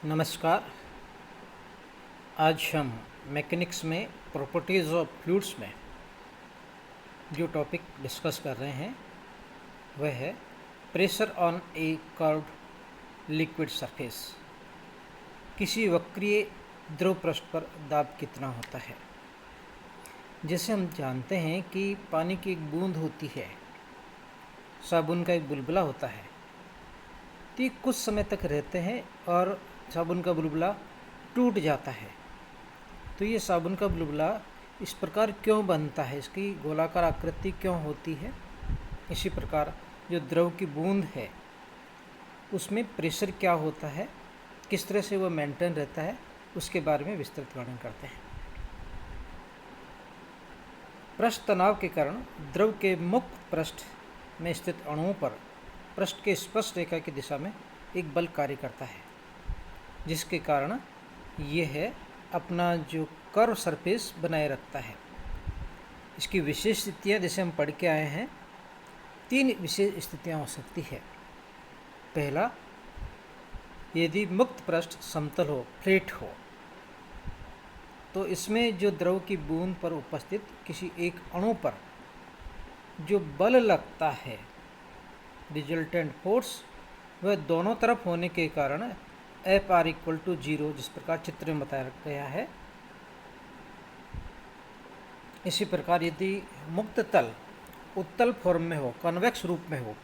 नमस्कार। आज हम मैकेनिक्स में प्रॉपर्टीज़ ऑफ फ्लूइड्स में जो टॉपिक डिस्कस कर रहे हैं वह है pressure on A curved liquid surface. किसी वक्रीय द्रव पृष्ठ पर दाब कितना होता है। जैसे हम जानते हैं कि पानी की एक बूंद होती है, साबुन का एक बुलबुला होता है, तो ये कुछ समय तक रहते हैं और साबुन का बुलबुला टूट जाता है। तो ये साबुन का बुलबुला इस प्रकार क्यों बनता है, इसकी गोलाकार आकृति क्यों होती है। इसी प्रकार जो द्रव की बूंद है उसमें प्रेशर क्या होता है, किस तरह से वो मेंटेन रहता है, उसके बारे में विस्तृत वर्णन करते हैं। पृष्ठ तनाव के कारण द्रव के मुक्त पृष्ठ में स्थित अणुओं पर पृष्ठ के स्पर्श रेखा की दिशा में एक बल कार्य करता है, जिसके कारण यह अपना जो कर्व सरफेस बनाए रखता है। इसकी विशेष स्थितियाँ जैसे हम पढ़ के आए हैं, 3 विशेष स्थितियाँ हो सकती है। पहला, यदि मुक्त पृष्ठ समतल हो, फ्लैट हो, तो इसमें जो द्रव की बूंद पर उपस्थित किसी एक अणु पर जो बल लगता है, रिजल्टेंट फोर्स, वह दोनों तरफ होने के कारण F(r) = 0, जिस प्रकार चित्र में बताया गया है। इसी प्रकार यदि मुक्त तल उत्तल फॉर्म में हो, कन्वेक्स रूप में हो,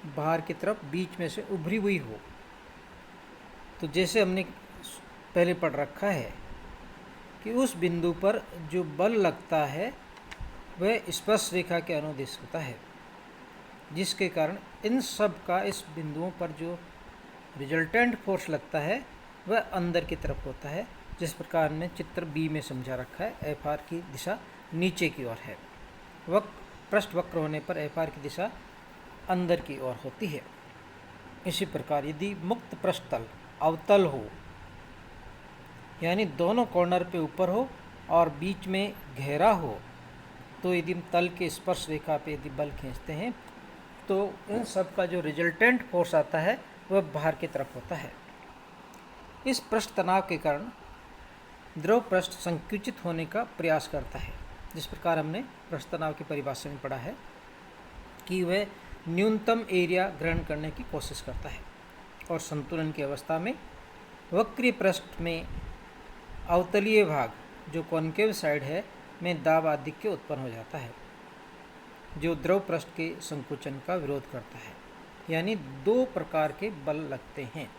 बाहर की तरफ बीच में से उभरी हुई हो, तो जैसे हमने पहले पढ़ रखा है कि उस बिंदु पर जो बल लगता है वह स्पर्श रेखा के अनुदिश होता है, जिसके कारण इन सब का इस बिंदुओं पर जो रिजल्टेंट फोर्स लगता है वह अंदर की तरफ होता है, जिस प्रकार ने चित्र बी में समझा रखा है। F(r) की दिशा नीचे की ओर है, पृष्ठ वक्र होने पर F(r) की दिशा अंदर की ओर होती है। इसी प्रकार यदि मुक्त पृष्ठ तल अवतल हो, यानी दोनों कॉर्नर पे ऊपर हो और बीच में घेरा हो, तो यदि हम तल के स्पर्श रेखा पे यदि बल खींचते हैं तो इन सब का जो रिजल्टेंट फोर्स आता है वह बाहर की तरफ होता है। इस पृष्ठ तनाव के कारण द्रव पृष्ठ संकुचित होने का प्रयास करता है, जिस प्रकार हमने पृष्ठ तनाव की परिभाषा में पढ़ा है कि वह न्यूनतम एरिया ग्रहण करने की कोशिश करता है और संतुलन की अवस्था में वक्रीय पृष्ठ में अवतलीय भाग जो कॉन्केव साइड है में दाब आधिक्य उत्पन्न हो जाता है, जो द्रव पृष्ठ के संकुचन का विरोध करता है। यानी 2 प्रकार के बल लगते हैं,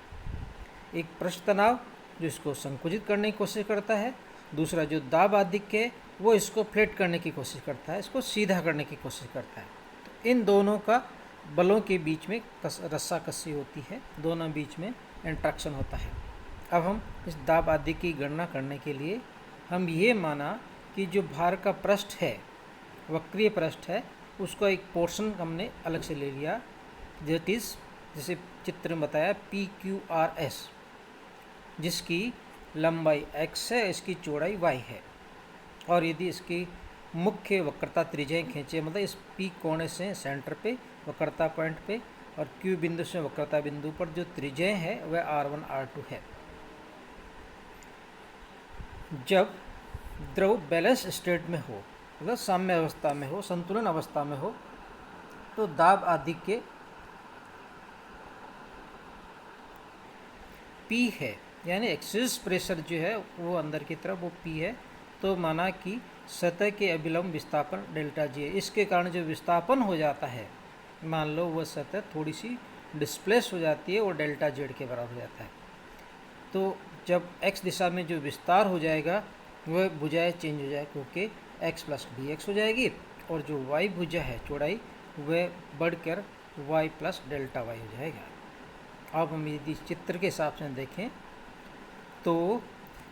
एक पृष्ठ तनाव जो इसको संकुचित करने की कोशिश करता है, दूसरा जो दाब आधिक्य है वो इसको फ्लैट करने की कोशिश करता है, इसको सीधा करने की कोशिश करता है। तो इन दोनों का बलों के बीच में रस्साकसी होती है, दोनों बीच में इंट्रैक्शन होता है। अब हम इस दाब आधिक्य की गणना करने के लिए हम ये माना कि जो भार का पृष्ठ है, वक्रीय पृष्ठ है, उसका एक पोर्शन हमने अलग से ले लिया, दैट इज़ जैसे चित्र में बताया PQRS, जिसकी लंबाई x है, इसकी चौड़ाई y है। और यदि इसकी मुख्य वक्रता त्रिज्याएं खींचे, मतलब इस P कोने से सेंटर पे वक्रता पॉइंट पे और Q बिंदु से वक्रता बिंदु पर जो त्रिज्याएं है वह R1 R2 है। जब द्रव बैलेंस स्टेट में हो, मतलब साम्य अवस्था में हो, संतुलन अवस्था में हो, तो दाब आधिक्य P है, यानी एक्सिस प्रेशर जो है वो अंदर की तरफ वो P है। तो माना कि सतह के अभिलंब विस्थापन ΔG है, इसके कारण जो विस्थापन हो जाता है, मान लो वह सतह थोड़ी सी डिस्प्लेस हो जाती है, वो ΔZ के बराबर हो जाता है। तो जब x दिशा में जो विस्तार हो जाएगा वह भुजाएं चेंज हो जाए, क्योंकि x + dx हो जाएगी, और जो y भुजा है चौड़ाई वह बढ़कर y + Δy हो जाएगा। अब हम यदि चित्र के हिसाब से देखें तो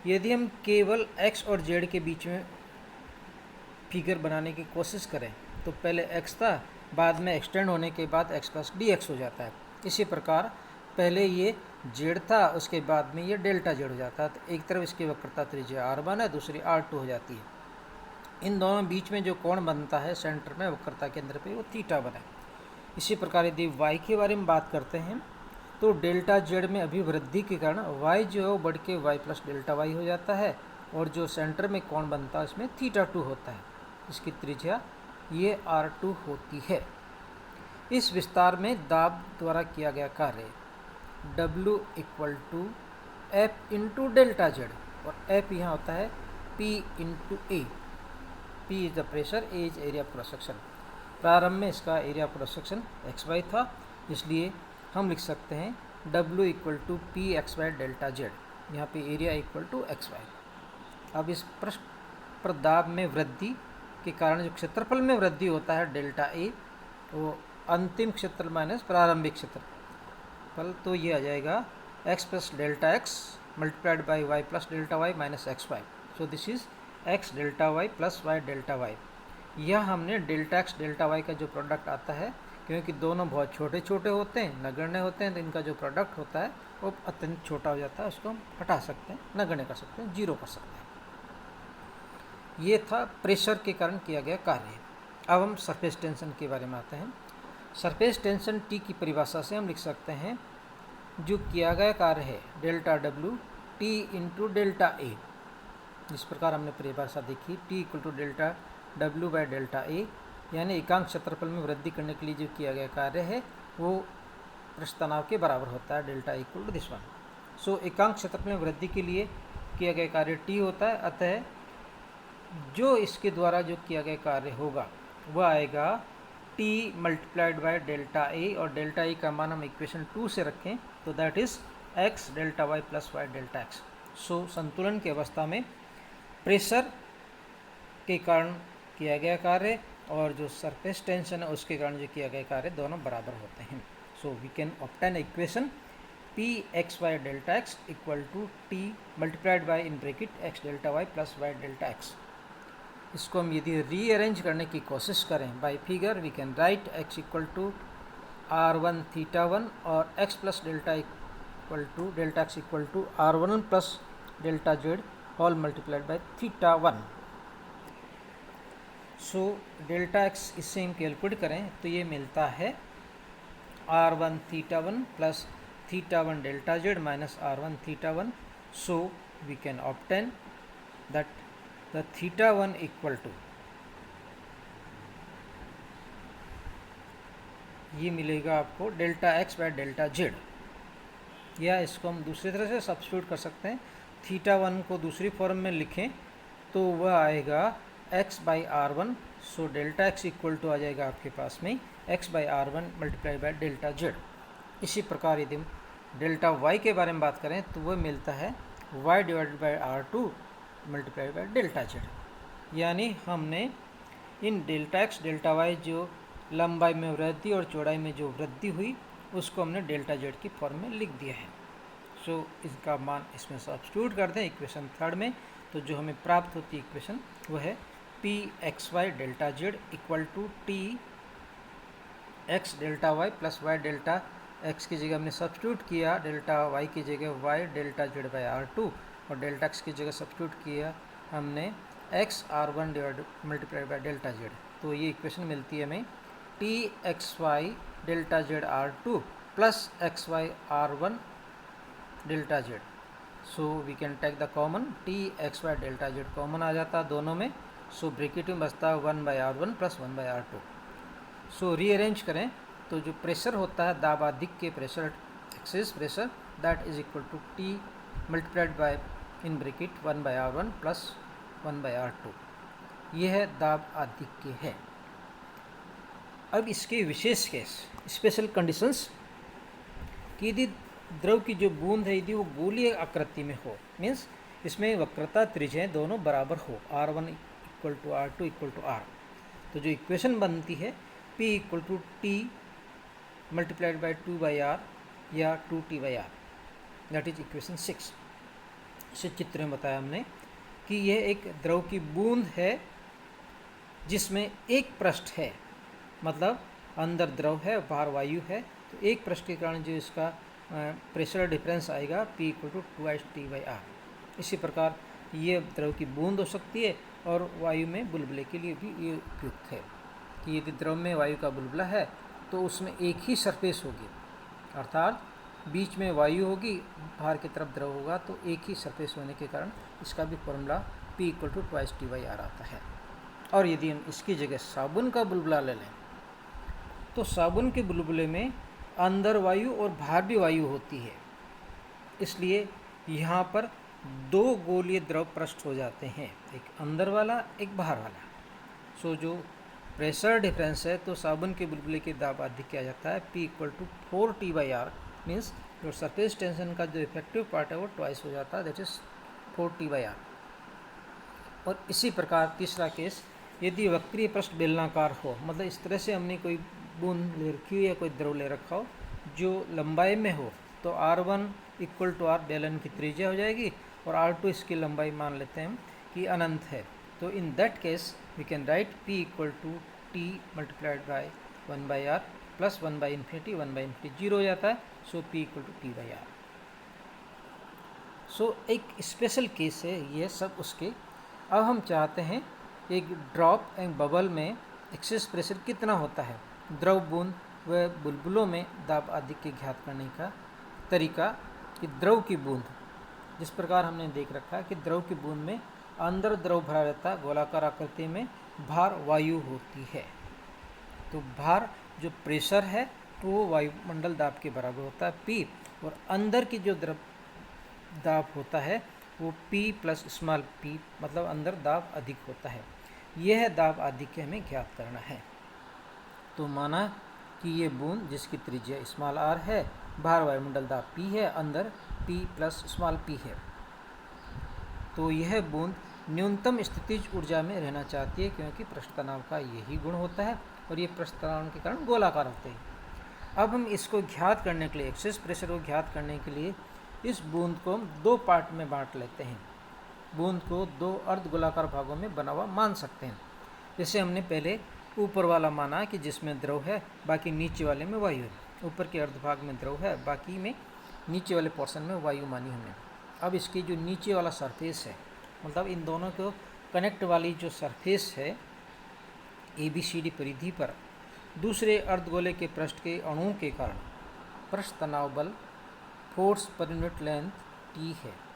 यदि हम केवल x और z के बीच में फिगर बनाने की कोशिश करें तो पहले x था, बाद में एक्सटेंड होने के बाद x + dx हो जाता है। इसी प्रकार पहले ये z था, उसके बाद में ये ΔZ हो जाता है। तो एक तरफ इसकी वक्रता त्रिज्या R1 है, दूसरी R2 हो जाती है। इन दोनों बीच में जो कोण बनता है सेंटर में वक्रता केंद्र पे, वो θ1 है। इसी प्रकार यदि y के बारे में बात करते हैं तो डेल्टा जेड में अभिवृद्धि के कारण वाई जो है वो बढ़ के वाई प्लस डेल्टा वाई हो जाता है, और जो सेंटर में कोण बनता है उसमें θ2 होता है। इसकी त्रिज्या ये r2 होती है। इस विस्तार में दाब द्वारा किया गया कार्य W equal to F into delta Z, और एफ यहाँ होता है P इंटू ए। P is the pressure, A is area of cross section. प्रारंभ में इसका area of cross section XY था, इसलिए हम लिख सकते हैं W equal to P X Y delta Z, यहाँ पे एरिया इक्वल टू XY। अब इस पृष्ठ पर दाब में वृद्धि के कारण जो क्षेत्रफल में वृद्धि होता है डेल्टा ए, वो अंतिम क्षेत्रफल माइनस प्रारंभिक क्षेत्रफल, तो ये आ जाएगा x plus delta X multiplied by Y plus delta Y minus XY। So this is x delta Y plus Y delta Y. यह हमने डेल्टा एक्स डेल्टा वाई का जो प्रोडक्ट आता है, क्योंकि दोनों बहुत छोटे छोटे होते हैं, नगण्य होते हैं, तो इनका जो प्रोडक्ट होता है वो अत्यंत छोटा हो जाता है, उसको हम हटा सकते हैं, नगण्य कर सकते हैं, जीरो कर सकते हैं। ये था प्रेशर के कारण किया गया कार्य। अब हम सरफेस टेंशन के बारे में आते हैं। सरफेस टेंशन टी की परिभाषा से हम लिख सकते हैं जो किया गया कार्य है delta W T into delta A. जिस प्रकार हमने परिभाषा देखी T equal to delta W by delta A, यानी एकांक क्षेत्रफल में वृद्धि करने के लिए जो किया गया कार्य है वो पृष्ठ तनाव के बराबर होता है, delta equal to this one. So एकांक क्षेत्रफल में वृद्धि के लिए किया गया कार्य टी होता है, अतः जो इसके द्वारा जो किया गया कार्य होगा वह आएगा T multiplied by delta A, और डेल्टा ए का मान हम इक्वेशन 2 से रखें तो that is X delta Y plus Y delta X. So संतुलन की अवस्था में प्रेशर के कारण किया गया कार्य और जो सरफेस टेंशन है उसके कारण जो किया गया कार्य दोनों बराबर होते हैं। So we can obtain equation P X Y delta X equal to T multiplied by in bracket X delta Y plus Y delta X. इसको हम यदि रीअरेंज करने की कोशिश करें by figure, we can write x equal to r1 θ1 और x plus delta equal to delta X equal to r1 plus delta Z whole multiplied by θ1। So delta X इससे हम कैलकुलेट करें तो ये मिलता है r1 θ1 plus θ1 delta Z minus r1 θ1। So we can obtain that the θ1 equal to ये मिलेगा आपको delta X by delta Z, या इसको हम दूसरी तरह से सब्स्टिट्यूट कर सकते हैं। θ1 को दूसरी फॉर्म में लिखें तो वह आएगा x by r1। So delta X equal to आ जाएगा आपके पास में x by r1 multiply by delta Z. इसी प्रकार यदि हम डेल्टा y के बारे में बात करें तो वह मिलता है y divided by r2 multiply by delta Z, यानी हमने इन डेल्टा एक्स डेल्टा वाई जो लंबाई में वृद्धि और चौड़ाई में जो वृद्धि हुई उसको हमने डेल्टा जेड की फॉर्म में लिख दिया है। सो इसका मान इसमें सब्स्टिट्यूट कर दें इक्वेशन 3 में, तो जो हमें प्राप्त होती है इक्वेशन वह है P X Y delta Z equal to T X delta Y plus Y delta X की जगह हमने सब्स्टिट्यूट किया डेल्टा वाई की जगह Y delta Z by r2, और डेल्टा एक्स की जगह सब्स्टिट्यूट किया हमने X r1 divide multiplied by delta Z. तो ये इक्वेशन मिलती है हमें T X Y delta Z r2 plus X Y r1 delta Z. So we can take the common T X Y delta Z common आ जाता है दोनों में। सो ब्रैकेट में बचता है 1 by r1 plus 1 by r2। So rearrange करें तो जो प्रेशर होता है दाब अधिक के pressure excess pressure that is equal to T multiplied by in bracket 1 by r1 plus 1 by r2। यह है दाब आधिक्य है। अब इसके विशेष केस स्पेशल कंडीशंस कि यदि द्रव की जो बूंद है यदि वो गोलीय आकृति में हो, मीन्स इसमें वक्रता त्रिज्याएं दोनों बराबर हो, r1 equal to r2 equal to r, तो जो इक्वेशन बनती है p equal to T multiplied by 2 by r या 2t by r, that is equation 6। इसे चित्र में बताया हमने कि यह एक द्रव की बूंद है जिसमें एक पृष्ठ है, मतलब अंदर द्रव है बाहर वायु है, तो एक पृष्ठ के कारण जो इसका प्रेशर डिफरेंस आएगा P equal to 2t by r। इसी प्रकार ये द्रव की बूंद हो सकती है और वायु में बुलबुले के लिए भी ये उपयुक्त है कि यदि द्रव में वायु का बुलबुला है तो उसमें एक ही सरफेस होगी, अर्थात बीच में वायु होगी, बाहर की तरफ द्रव होगा, तो एक ही सरफेस होने के कारण इसका भी फॉर्मूला P = 2 T/R आता है। और यदि हम इसकी जगह साबुन का बुलबुला ले लें तो साबुन के बुलबुले में अंदर वायु और बाहर भी वायु होती है, इसलिए यहाँ पर दो गोलीय द्रव पृष्ठ हो जाते हैं, एक अंदर वाला एक बाहर वाला। सो जो प्रेशर डिफरेंस है तो साबुन के बुलबुले के दाब अधिक किया जाता है P = 4 T/R, मीन्स जो सरफेस टेंशन का जो इफेक्टिव पार्ट है वो ट्वाइस हो जाता है, दैट इज 4 T/R। और इसी प्रकार तीसरा केस, यदि वक्रीय पृष्ठ बेलनाकार हो, मतलब इस तरह से हमने कोई बूंद ले रखी हो या कोई द्रव ले रखा हो जो लंबाई में हो, तो R1 = R बेलन की त्रिज्या हो जाएगी और R2 इसकी लंबाई मान लेते हैं कि अनंत है। तो in that case we can write P = T × 1/R plus 1/∞ 1/∞ 0 हो जाता है। सो P = T/R। सो एक स्पेशल केस है ये सब उसके। अब हम चाहते हैं एक ड्रॉप एंड बबल में एक्सेस प्रेशर कितना होता है, द्रव बूंद व बुलबुलों में दाब आदि के ज्ञात करने का तरीका। कि द्रव की बूंद, जिस प्रकार हमने देख रखा है कि द्रव की बूंद में अंदर द्रव भरा रहता है गोलाकार आकृति में, बाहर वायु होती है। तो बाहर जो प्रेशर है तो वो वायुमंडल दाब के बराबर होता है P, और अंदर की जो द्रव दाब होता है वो P + p, मतलब अंदर दाब अधिक होता है। यह दाब आधिक्य हमें ज्ञात करना है। तो माना कि ये बूंद जिसकी त्रिज्या r है, बाहर वायुमंडल दाब P है, अंदर P + p है। तो यह बूंद न्यूनतम स्थितिज ऊर्जा में रहना चाहती है, क्योंकि पृष्ठ तनाव का यही गुण होता है और ये पृष्ठ तनाव के कारण गोलाकार होते हैं। अब हम इसको ज्ञात करने के लिए, एक्सेस प्रेशर को ज्ञात करने के लिए इस बूंद को हम दो पार्ट में बांट लेते हैं। बूंद को दो अर्ध गोलाकार भागों में बना हुआ मान सकते हैं। जैसे हमने पहले ऊपर वाला माना कि जिसमें द्रव है, बाकी नीचे वाले में वायु है। ऊपर के अर्ध भाग में द्रव है, बाकी में नीचे वाले पोर्शन में वायु मानी हमने। अब इसकी जो नीचे वाला सरफेस है, मतलब इन दोनों को कनेक्ट वाली जो सरफेस है ABCD परिधि पर दूसरे अर्धगोले के पृष्ठ के अणुओं के कारण पृष्ठ तनाव बल force per unit length T है।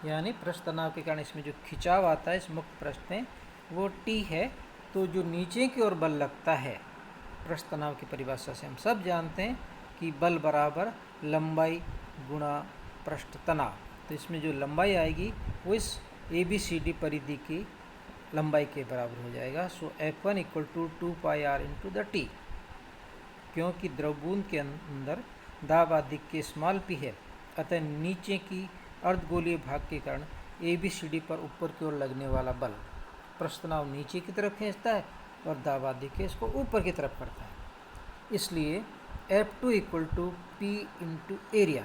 यानी पृष्ठ तनाव के कारण इसमें जो खिंचाव आता है इस मुक्त पृष्ठ में वो T है। तो जो नीचे की ओर बल लगता है, पृष्ठ तनाव की परिभाषा से हम सब जानते हैं कि बल बराबर लंबाई गुणा पृष्ठ तनाव। तो इसमें जो लंबाई आएगी वो इस ABCD परिधि की लंबाई के बराबर हो जाएगा। सो F1 = 2πr × T। क्योंकि द्रव बूंद के अंदर दाब आधिक्य p है, अतः नीचे की अर्धगोलीय भाग के कारण ABCD पर ऊपर की ओर लगने वाला बल पृष्ठ तनाव नीचे की तरफ खींचता है और दाब आधिक्य इसको ऊपर की तरफ करता है। इसलिए F2 = P × एरिया,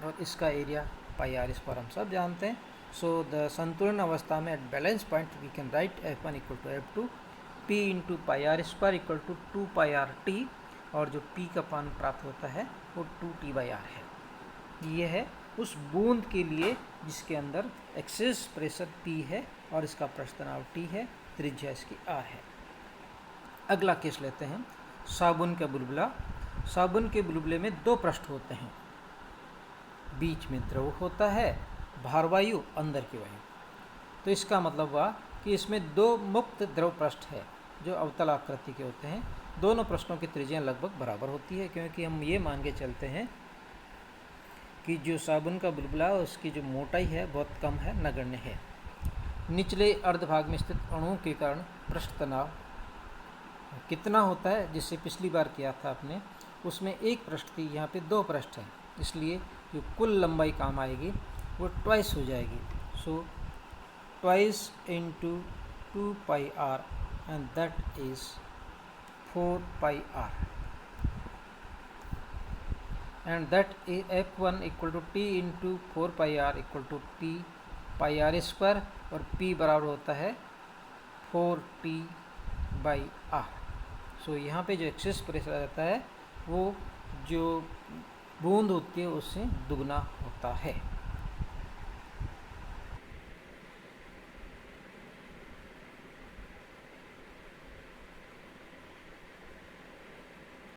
और इसका एरिया πr इस पर हम सब जानते हैं। सो द संतुलन अवस्था में at balance point we can write F1 = F2 P × πr² = 2πRT, और जो P का मान प्राप्त होता है वो 2T/R है। ये है उस बूंद के लिए जिसके अंदर एक्सेस प्रेशर P है और इसका पृष्ठ तनाव T है, त्रिज्या इसकी R है। अगला केस लेते हैं साबुन का बुलबुला। साबुन के बुलबुले में दो पृष्ठ होते हैं, बीच में द्रव होता है, बाहर वायु, अंदर की वायु। तो इसका मतलब हुआ कि इसमें दो मुक्त द्रव पृष्ठ है जो अवतल आकृति के होते हैं। दोनों पृष्ठों की त्रिज्या लगभग बराबर होती है, क्योंकि हम ये मान के चलते हैं कि जो साबुन का बुलबुला है उसकी जो मोटाई है बहुत कम है, नगण्य है। निचले अर्धभाग में स्थित अणुओं के कारण पृष्ठ तनाव कितना होता है, जिससे पिछली बार किया था आपने, उसमें एक पृष्ठ थी, यहाँ पे दो पृष्ठ हैं, इसलिए जो कुल लंबाई काम आएगी वो ट्वाइस हो जाएगी। So twice × 2πr and that is 4πr, and that is F1 = T × 4πr = P/r², और P बराबर होता है 4T/R। सो यहाँ पे जो एक्सेस प्रेशर आ जाता है वो जो बूंद होती है उससे दुगना होता है।